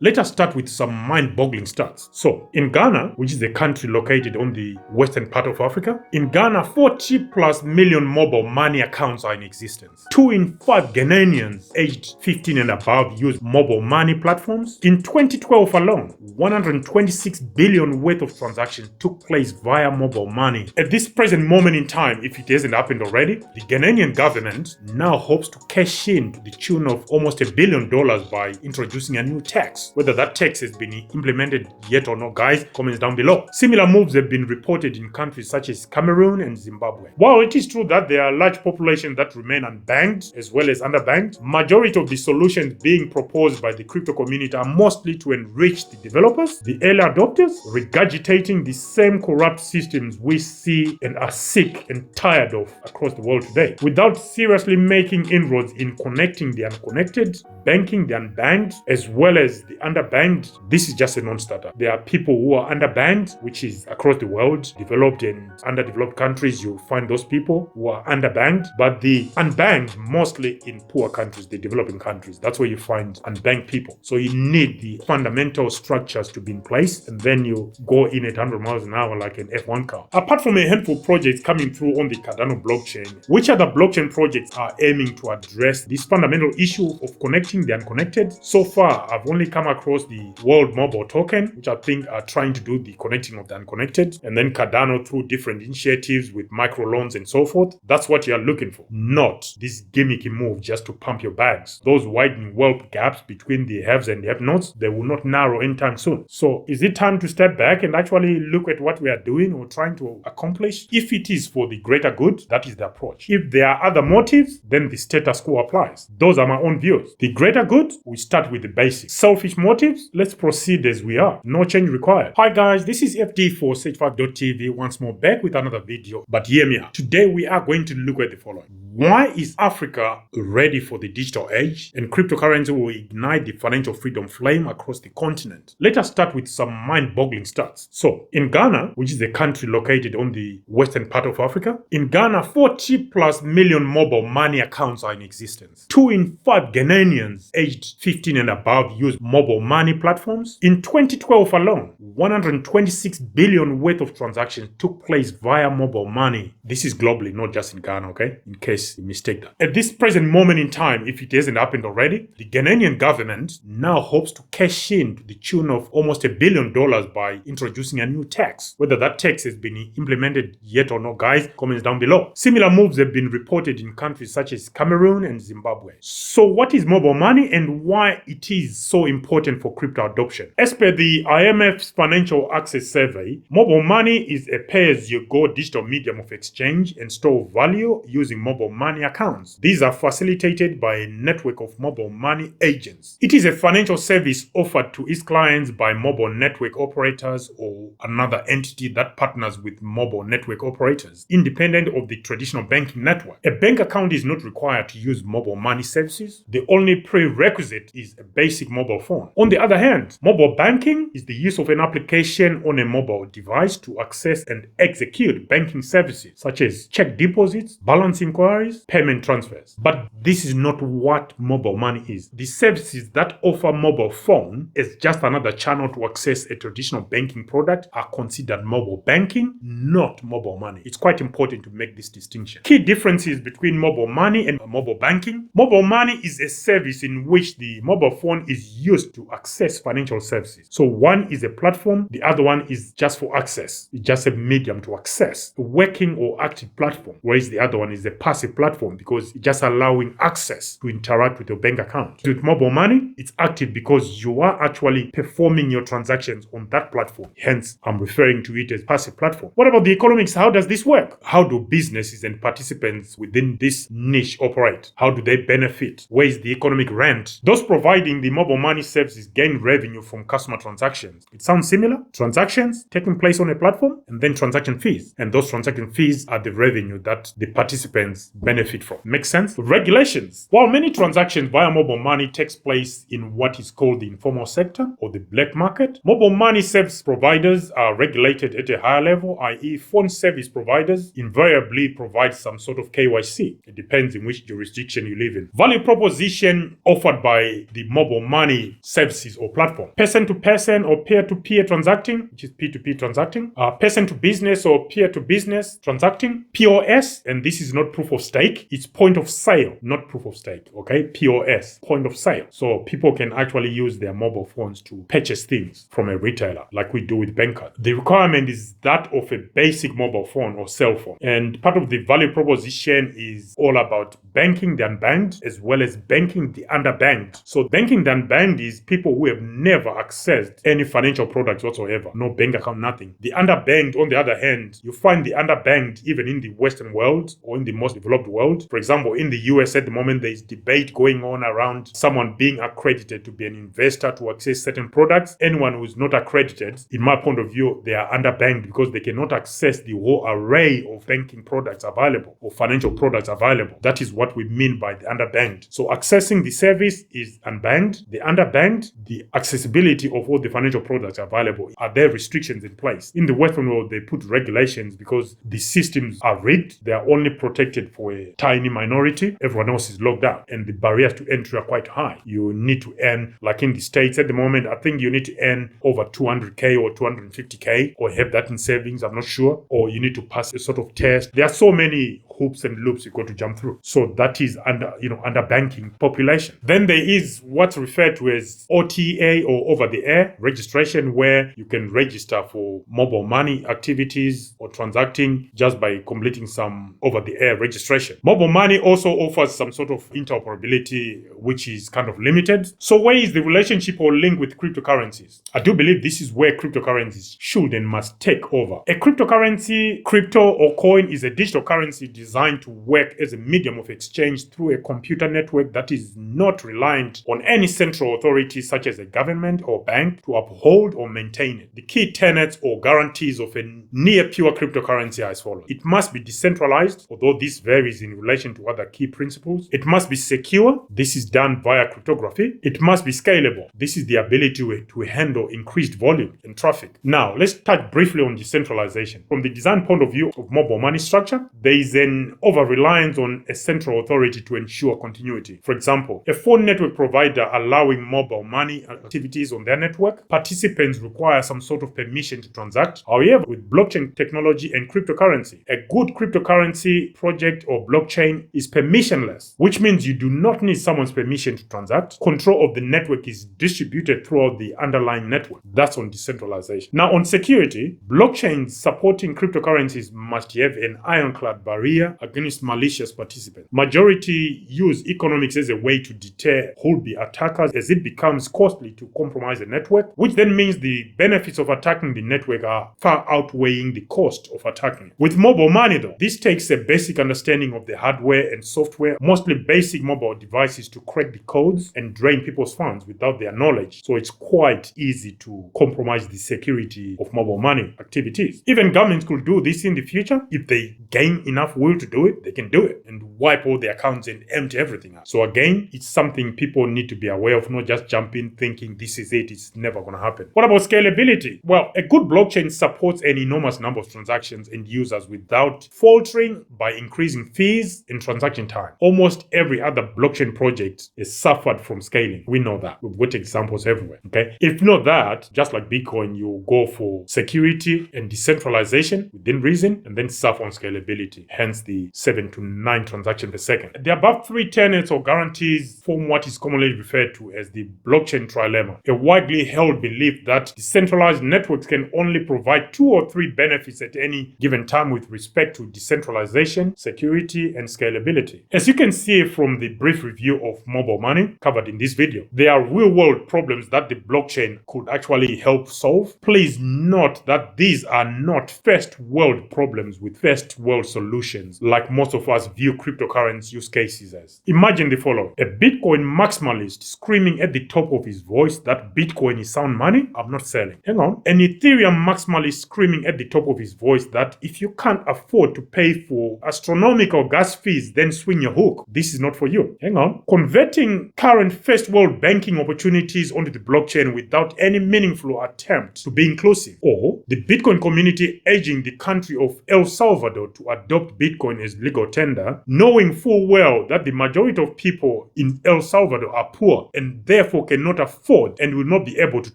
Let us start with some mind-boggling stats. So, in Ghana, which is a country located on the western part of Africa, in Ghana, 40 plus million mobile money accounts are in existence. 2 in 5 Ghanaians aged 15 and above use mobile money platforms. In 2012 alone, 126 billion worth of transactions took place via mobile money. At this present moment in time, if it hasn't happened already, the Ghanaian government now hopes to cash in to the tune of almost $1 billion by introducing a new tax. Whether that tax has been implemented yet or not, guys, comments down below. Similar moves have been reported in countries such as Cameroon and Zimbabwe. While it is true that there are large populations that remain unbanked as well as underbanked, majority of the solutions being proposed by the crypto community are mostly to enrich the developers, the early adopters, regurgitating the same corrupt systems we see and are sick and tired of across the world today, without seriously making inroads in connecting the unconnected, banking the unbanked, as well as the underbanked. This is just a non-starter. There are people who are underbanked, which is across the world, developed and underdeveloped countries. You'll find those people who are underbanked, but the unbanked mostly in poor countries, the developing countries. That's where you find unbanked people. So you need the fundamental structures to be in place, and then you go in at 100 miles an hour like an F1 car. Apart from a handful of projects coming through on the Cardano blockchain, which other blockchain projects are aiming to address this fundamental issue of connecting the unconnected? So far, I've only come across the World Mobile Token, which I think are trying to do the connecting of the unconnected, and then Cardano through different initiatives with microloans and so forth. That's what you're looking for, not this gimmicky move just to pump your bags. Those widening wealth gaps between the haves and the have-nots, they will not narrow anytime soon. So is it time to step back and actually look at what we are doing or trying to accomplish? If it is for the greater good, that is the approach. If there are other motives, then the status quo applies. Those are my own views. The greater good, we start with the basics. Selfish motives, let's proceed as we are. No change required. Hi guys, this is FD for Sage5.tv once more, back with another video. But hear me out. Today we are going to look at the following. Why is Africa ready for the digital age? And cryptocurrency will ignite the financial freedom flame across the continent. Let us start with some mind-boggling stats. So, in Ghana, which is a country located on the western part of Africa, in Ghana, 40 plus million mobile money accounts are in existence. 2 in 5 Ghanaians aged 15 and above use mobile money platforms. In 2012 alone, 126 billion worth of transactions took place via mobile money. This is globally, not just in Ghana, okay? In case you mistake that. At this present moment in time, if it hasn't happened already, the Ghanaian government now hopes to cash in to the tune of almost $1 billion by introducing a new tax. Whether that tax has been implemented yet or not, guys, comments down below. Similar moves have been reported in countries such as Cameroon and Zimbabwe. So what is mobile money and why it is so important for crypto adoption? As per the IMF's Financial Access Survey, mobile money is a pay-as-you-go digital medium of exchange and store of value using mobile money accounts. These are facilitated by a network of mobile money agents. It is a financial service offered to its clients by mobile network operators or another entity that partners with mobile network operators, independent of the traditional banking network. A bank account is not required to use mobile money services. The only prerequisite is a basic mobile phone. On the other hand, mobile banking is the use of an application on a mobile device to access and execute banking services such as check deposits, balance inquiries, payment transfers. But this is not what mobile money is. The services that offer mobile phone as just another channel to access a traditional banking product are considered mobile banking, not mobile money. It's quite important to make this distinction. Key differences between mobile money and mobile banking. Mobile money is a service in which the mobile phone is used to access financial services. So one is a platform, the other one is just for access. It's just a medium to access, a working or active platform, whereas the other one is a passive platform because it's just allowing access to interact with your bank account. With mobile money, it's active because you are actually performing your transactions on that platform. Hence, I'm referring to it as passive platform. What about the economics? How does this work? How do businesses and participants within this niche operate? How do they benefit? Where is the economic rent? Those providing the mobile money services gain revenue from customer transactions. It sounds similar. Transactions taking place on a platform and then transaction fees. And those transaction fees are the revenue that the participants benefit from. Makes sense? Regulations. While many transactions via mobile money takes place in what is called the informal sector or the black market, mobile money service providers are regulated at a higher level, i.e. phone service providers invariably provide some sort of KYC. It depends in which jurisdiction you live in. Value proposition offered by the mobile money services or platform. Person-to-person or peer-to-peer transacting, which is P2P transacting. Person-to-business or peer-to-business transacting. POS, and this is not proof of stake. It's point of sale, not proof of stake. Okay, POS, point of sale. So people can actually use their mobile phones to purchase things from a retailer, like we do with bankers. The requirement is that of a basic mobile phone or cell phone. And part of the value proposition is all about banking the unbanked as well as banking the underbanked. So banking the unbanked is people who have never accessed any financial products whatsoever. No bank account, nothing. The underbanked, on the other hand, you find the underbanked even in the Western world or in the most developed world. For example, in the US at the moment, there is debate going on around someone being accredited to be an investor to access certain products. Anyone who is not accredited, in my point of view, they are underbanked because they cannot access the whole array of banking products available or financial products available. That is what we mean by the underbanked. So accessing the service is unbanked. The underbanked, the accessibility of all the financial products available. Are there restrictions in place? In the Western world, they put regulations because the systems are rigged. They are only protected for a tiny minority. Everyone else is locked out, and the barriers to entry are quite high. You need to earn, like in the States at the moment, I think you need to earn over 200K or 250K or have that in savings, I'm not sure, or you need to pass a sort of test. There are so many hoops and loops you got to jump through. So that is under banking population. Then there is what's referred to as OTA or over-the-air registration, where you can register for mobile money activities or transacting just by completing some over-the-air registration. Mobile money also offers some sort of interoperability, which is kind of limited. So where is the relationship or link with cryptocurrencies? I do believe this is where cryptocurrencies should and must take over. A cryptocurrency, crypto or coin, is a digital currency designed to work as a medium of exchange through a computer network that is not reliant on any central authority such as a government or bank to uphold or maintain it. The key tenets or guarantees of a near pure cryptocurrency are as follows. It must be decentralized, although this varies in relation to other key principles. It must be secure. This is done via cryptography. It must be scalable. This is the ability to handle increased volume and traffic. Now, let's touch briefly on decentralization. From the design point of view of mobile money structure, there is an over-reliance on a central authority to ensure continuity. For example, a phone network provider allowing mobile money activities on their network, participants require some sort of permission to transact. However, with blockchain technology and cryptocurrency, a good cryptocurrency project or blockchain is permissionless, which means you do not need someone's permission to transact. Control of the network is distributed throughout the underlying network. That's on decentralization. Now, on security, blockchains supporting cryptocurrencies must have an ironclad barrier against malicious participants. Majority use economics as a way to deter would-be attackers as it becomes costly to compromise the network, which then means the benefits of attacking the network are far outweighing the cost of attacking. With mobile money though, this takes a basic understanding of the hardware and software, mostly basic mobile devices, to crack the codes and drain people's funds without their knowledge. So it's quite easy to compromise the security of mobile money activities. Even governments could do this in the future. If they gain enough will to do it, they can do it and wipe all the accounts and empty everything out. So again, it's something people need to be aware of, not just jump in thinking this is it, it's never going to happen. What about scalability? Well, a good blockchain supports an enormous number of transactions and users without faltering by increasing fees and transaction time. Almost every other blockchain project has suffered from scaling. We know that. We've got examples everywhere. Okay. If not that, just like Bitcoin, you go for security and decentralization within reason and then suffer on scalability. Hence the 7 to 9 transactions per second. The above three tenets or guarantees form what is commonly referred to as the blockchain trilemma, a widely held belief that decentralized networks can only provide 2 or 3 benefits at any given time with respect to decentralization, security, and scalability. As you can see from the brief review of mobile money covered in this video, there are real-world problems that the blockchain could actually help solve. Please note that these are not first-world problems with first-world solutions like most of us view cryptocurrency use cases as. Imagine the following: a Bitcoin maximalist screaming at the top of his voice that Bitcoin is sound money, I'm not selling. Hang on. An Ethereum maximalist screaming at the top of his voice that if you can't afford to pay for astronomical gas fees, then swing your hook. This is not for you. Hang on. Converting current first world banking opportunities onto the blockchain without any meaningful attempt to be inclusive. Or the Bitcoin community urging the country of El Salvador to adopt Bitcoin Bitcoin as legal tender, knowing full well that the majority of people in El Salvador are poor and therefore cannot afford and will not be able to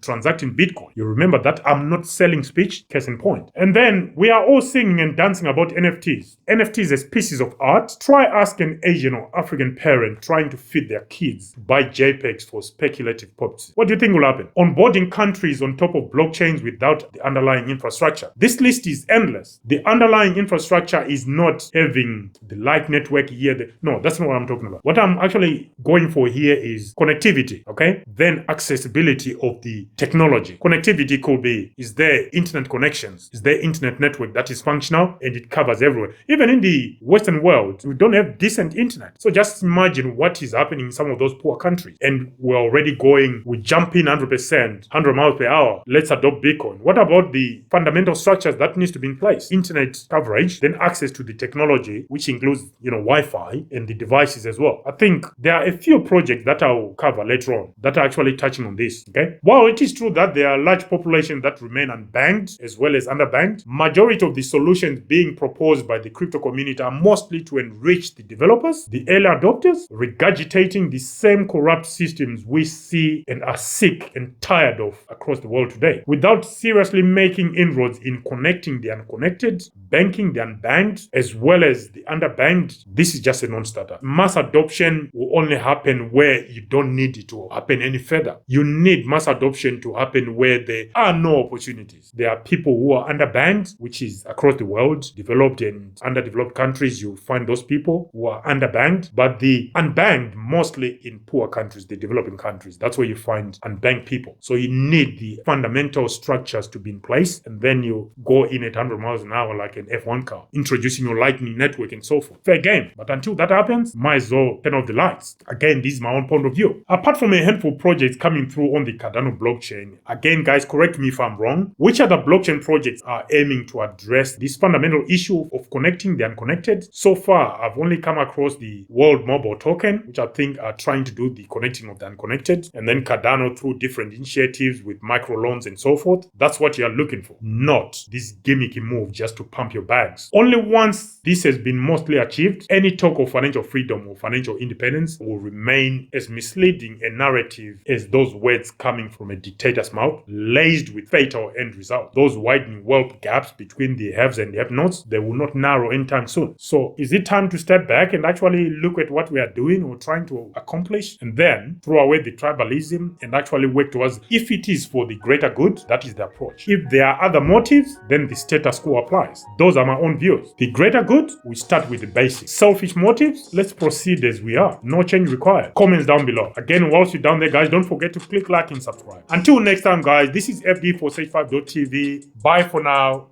transact in Bitcoin. You remember that I'm not selling speech, case in point. And then we are all singing and dancing about NFTs. NFTs as pieces of art. Try ask an Asian or African parent trying to feed their kids to buy JPEGs for speculative purposes. What do you think will happen? Onboarding countries on top of blockchains without the underlying infrastructure. This list is endless. The underlying infrastructure is not having the light network here. No, that's not what I'm talking about. What I'm actually going for here is connectivity, okay? Then accessibility of the technology. Connectivity could be, is there internet connections? Is there internet network that is functional and it covers everywhere? Even in the Western world, we don't have decent internet. So just imagine what is happening in some of those poor countries. And we're already going, we jump in 100%, 100 miles per hour. Let's adopt Bitcoin. What about the fundamental structures that needs to be in place? Internet coverage, then access to the technology, which includes, Wi-Fi and the devices as well. I think there are a few projects that I'll cover later on that are actually touching on this, okay? While it is true that there are large populations that remain unbanked as well as underbanked, majority of the solutions being proposed by the crypto community are mostly to enrich the developers, the early adopters, regurgitating the same corrupt systems we see and are sick and tired of across the world today, without seriously making inroads in connecting the unconnected, banking the unbanked, as well as the underbanked. This is just a non-starter. Mass adoption will only happen where you don't need it to happen any further. You need mass adoption to happen where there are no opportunities. There are people who are underbanked, which is across the world, developed and underdeveloped countries. You find those people who are underbanked, but the unbanked mostly in poor countries, the developing countries. That's where you find unbanked people. So you need the fundamental structures to be in place, and then you go in at 100 miles an hour like an F1 car, introducing your lightning network and so forth. Fair game. But until that happens, might as well turn off the lights. Again, this is my own point of view. Apart from a handful of projects coming through on the Cardano blockchain, again, guys, correct me if I'm wrong, which other blockchain projects are aiming to address this fundamental issue of connecting the unconnected? So far, I've only come across the World Mobile Token, which I think are trying to do the connecting of the unconnected, and then Cardano through different initiatives with microloans and so forth. That's what you're looking for, not this gimmicky move just to pump your bags. Only once this has been mostly achieved, any talk of financial freedom or financial independence will remain as misleading a narrative as those words coming from a dictator's mouth, laced with fatal end results. Those widening wealth gaps between the haves and the have-nots, they will not narrow anytime soon. So is it time to step back and actually look at what we are doing or trying to accomplish, and then throw away the tribalism and actually work towards, if it is for the greater good, that is the approach. If there are other motives, then the status quo applies. Those are my own views. The greater good, we start with the basics. Selfish motives, let's proceed as we are. No change required. Comments down below. Again, whilst you're down there, guys, don't forget to click like and subscribe. Until next time, guys, this is FD for Sage5.tv. Bye for now.